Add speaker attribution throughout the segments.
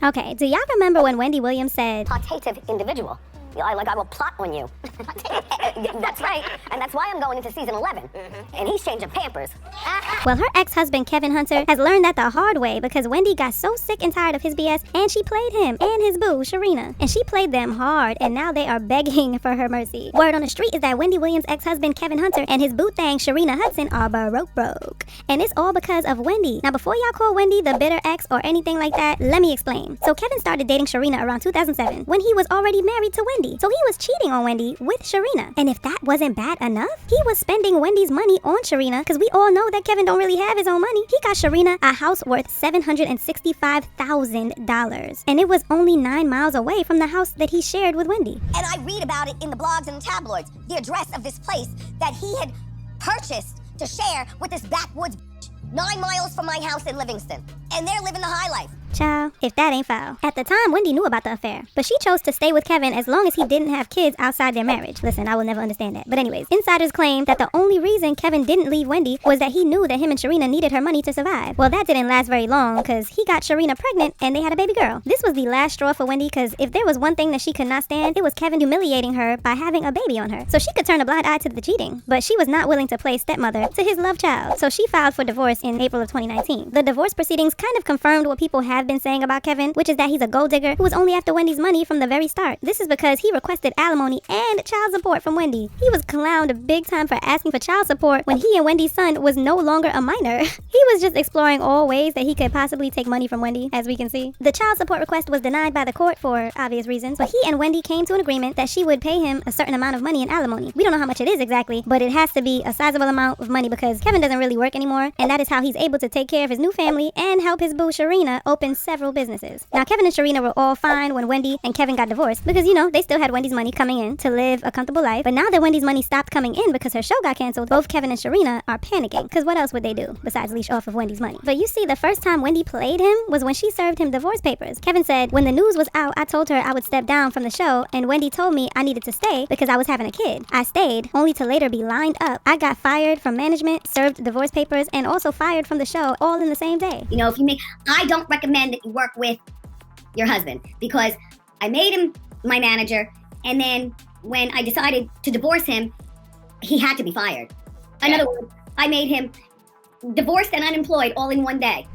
Speaker 1: Okay, do y'all remember when Wendy Williams said,
Speaker 2: Plotative individual. I will plot on you. That's right, and that's why I'm going into season 11. And he's changing Pampers.
Speaker 1: Well, her ex-husband Kevin Hunter has learned that the hard way because Wendy got so sick and tired of his BS, and she played him and his boo, Sharina. And she played them hard, and now they are begging for her mercy. Word on the street is that Wendy Williams' ex-husband Kevin Hunter and his boo thang Sharina Hudson are broke. And it's all because of Wendy. Now, before y'all call Wendy the bitter ex or anything like that, let me explain. So Kevin started dating Sharina around 2007 when he was already married to Wendy. So he was cheating on Wendy with Sharina. And if that wasn't bad enough, he was spending Wendy's money on Sharina, because we all know that Kevin don't really have his own money. He got Sharina a house worth $765,000. And it was only 9 miles away from the house that he shared with Wendy.
Speaker 2: And I read about it in the blogs and the tabloids, the address of this place that he had purchased to share with this backwoods 9 miles from my house in Livingston. And they're living the high life.
Speaker 1: Child, if that ain't foul. At the time, Wendy knew about the affair, but she chose to stay with Kevin as long as he didn't have kids outside their marriage. Listen, I will never understand that. But anyways, insiders claim that the only reason Kevin didn't leave Wendy was that he knew that him and Sharina needed her money to survive. Well, that didn't last very long, because he got Sharina pregnant and they had a baby girl. This was the last straw for Wendy, because if there was one thing that she could not stand, it was Kevin humiliating her by having a baby on her. So she could turn a blind eye to the cheating, but she was not willing to play stepmother to his love child. So she filed for divorce in April of 2019. The divorce proceedings kind of confirmed what people have been saying about Kevin, which is that he's a gold digger who was only after Wendy's money from the very start. This is because he requested alimony and child support from Wendy. He was clowned big time for asking for child support when he and Wendy's son was no longer a minor. He was just exploring all ways that he could possibly take money from Wendy, as we can see. The child support request was denied by the court for obvious reasons, but he and Wendy came to an agreement that she would pay him a certain amount of money in alimony. We don't know how much it is exactly, but it has to be a sizable amount of money because Kevin doesn't really work anymore, and that is how he's able to take care of his new family and help his boo Sharina open several businesses. Now, Kevin and Sharina were all fine when Wendy and Kevin got divorced because, they still had Wendy's money coming in to live a comfortable life. But now that Wendy's money stopped coming in because her show got canceled, both Kevin and Sharina are panicking because what else would they do besides leash off of Wendy's money? But you see, the first time Wendy played him was when she served him divorce papers. Kevin said, when the news was out, I told her I would step down from the show, and Wendy told me I needed to stay because I was having a kid. I stayed, only to later be lined up. I got fired from management, served divorce papers, and also fired from the show all in the same day.
Speaker 2: I don't recommend that you work with your husband because I made him my manager, and then when I decided to divorce him, he had to be fired. In other words, I made him divorced and unemployed all in one day.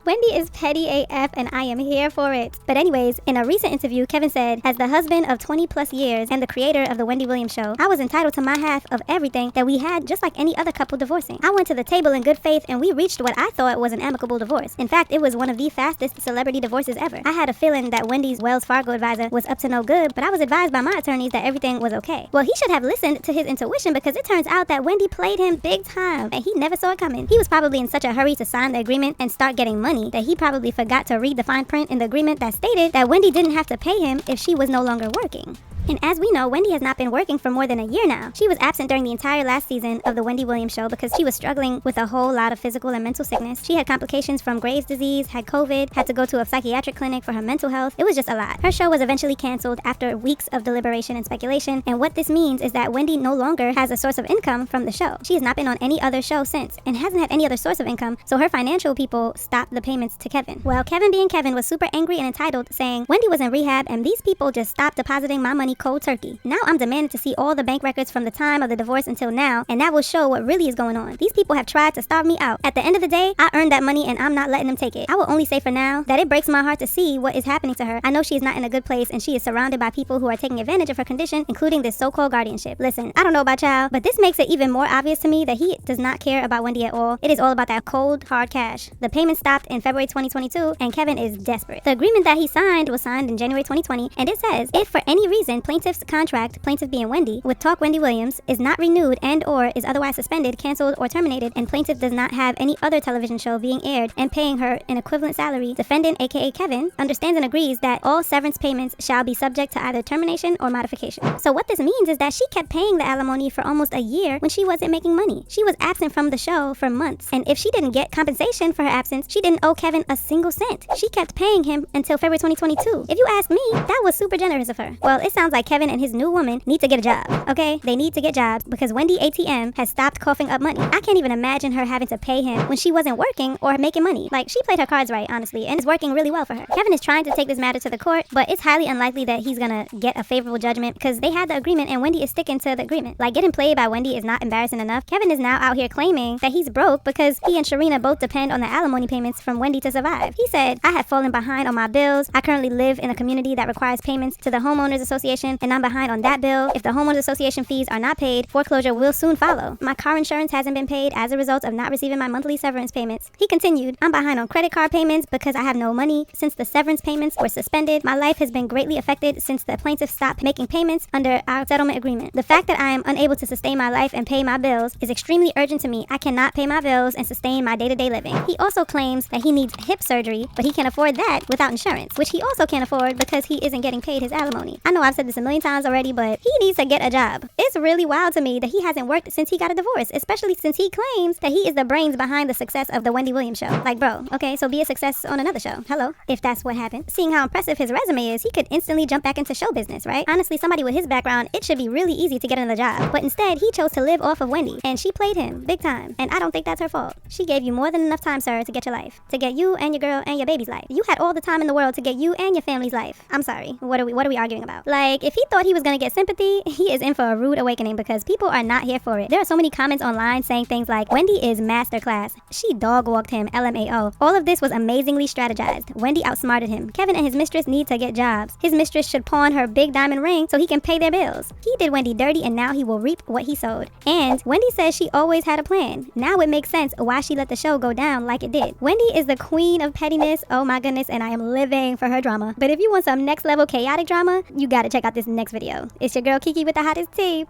Speaker 1: Wendy is petty AF, and I am here for it. But anyways, in a recent interview, Kevin said, as the husband of 20 plus years and the creator of the Wendy Williams show, I was entitled to my half of everything that we had, just like any other couple divorcing. I went to the table in good faith and we reached what I thought was an amicable divorce. In fact, it was one of the fastest celebrity divorces ever. I had a feeling that Wendy's Wells Fargo advisor was up to no good, but I was advised by my attorneys that everything was okay. Well, he should have listened to his intuition, because it turns out that Wendy played him big time and he never saw it coming. He was probably in such a hurry to sign the agreement and start getting money that he probably forgot to read the fine print in the agreement that stated that Wendy didn't have to pay him if she was no longer working. And as we know, Wendy has not been working for more than a year now. She was absent during the entire last season of the Wendy Williams show because she was struggling with a whole lot of physical and mental sickness. She had complications from Graves' disease, had COVID, had to go to a psychiatric clinic for her mental health. It was just a lot. Her show was eventually canceled after weeks of deliberation and speculation, and what this means is that Wendy no longer has a source of income from the show. She has not been on any other show since, and hasn't had any other source of income, so her financial people stopped the payments to Kevin. Well, Kevin being Kevin was super angry and entitled, saying, Wendy was in rehab and these people just stopped depositing my money cold turkey. Now I'm demanding to see all the bank records from the time of the divorce until now, and that will show what really is going on. These people have tried to starve me out. At the end of the day, I earned that money and I'm not letting them take it. I will only say for now that it breaks my heart to see what is happening to her. I know she is not in a good place and she is surrounded by people who are taking advantage of her condition, including this so-called guardianship. Listen, I don't know about y'all, but this makes it even more obvious to me that he does not care about Wendy at all. It is all about that cold, hard cash. The payment stopped in February 2022 and Kevin is desperate. The agreement that he signed was signed in January 2020, and it says, if for any reason plaintiff's contract, plaintiff being Wendy, with Talk Wendy Williams, is not renewed and or is otherwise suspended, canceled, or terminated, and plaintiff does not have any other television show being aired and paying her an equivalent salary, defendant, aka Kevin, understands and agrees that all severance payments shall be subject to either termination or modification. So what this means is that she kept paying the alimony for almost a year when she wasn't making money. She was absent from the show for months, and if she didn't get compensation for her absence, she didn't owe Kevin a single cent. She kept paying him until February 2022. If you ask me, that was super generous of her. Well, it sounds like Kevin and his new woman need to get a job, okay? They need to get jobs because Wendy ATM has stopped coughing up money. I can't even imagine her having to pay him when she wasn't working or making money. Like, she played her cards right, honestly, and it's working really well for her. Kevin is trying to take this matter to the court, but it's highly unlikely that he's gonna get a favorable judgment because they had the agreement and Wendy is sticking to the agreement. Like, getting played by Wendy is not embarrassing enough. Kevin is now out here claiming that he's broke because he and Sharina both depend on the alimony payments from Wendy to survive. He said, "I have fallen behind on my bills. I currently live in a community that requires payments to the homeowners association, and I'm behind on that bill. If the homeowners association fees are not paid, foreclosure will soon follow. My car insurance hasn't been paid as a result of not receiving my monthly severance payments." He continued, "I'm behind on credit card payments because I have no money since the severance payments were suspended. My life has been greatly affected since the plaintiff stopped making payments under our settlement agreement. The fact that I am unable to sustain my life and pay my bills is extremely urgent to me. I cannot pay my bills and sustain my day-to-day living." He also claims that he needs hip surgery, but he can afford that without insurance, which he also can't afford because he isn't getting paid his alimony. I know I've said this a million times already, but he needs to get a job. It's really wild to me that he hasn't worked since he got a divorce, especially since he claims that he is the brains behind the success of the Wendy Williams show. Like, bro, okay, so be a success on another show. Hello, if that's what happened. Seeing how impressive his resume is, he could instantly jump back into show business, right? Honestly, somebody with his background, it should be really easy to get another job. But instead, he chose to live off of Wendy, and she played him big time. And I don't think that's her fault. She gave you more than enough time, sir, to get your life, to get you and your girl and your baby's life. You had all the time in the world to get you and your family's life. I'm sorry. What are we arguing about? Like, if he thought he was gonna get sympathy, he is in for a rude awakening because people are not here for it. There are so many comments online saying things like, "Wendy is masterclass. She dog walked him, LMAO. All of this was amazingly strategized. Wendy outsmarted him. Kevin and his mistress need to get jobs. His mistress should pawn her big diamond ring so he can pay their bills. He did Wendy dirty and now he will reap what he sowed." And Wendy says she always had a plan. Now it makes sense why she let the show go down like it did. Wendy is the queen of pettiness. Oh my goodness, and I am living for her drama. But if you want some next level chaotic drama, you gotta check out this next video. It's your girl Kiki with the hottest tea. Peace.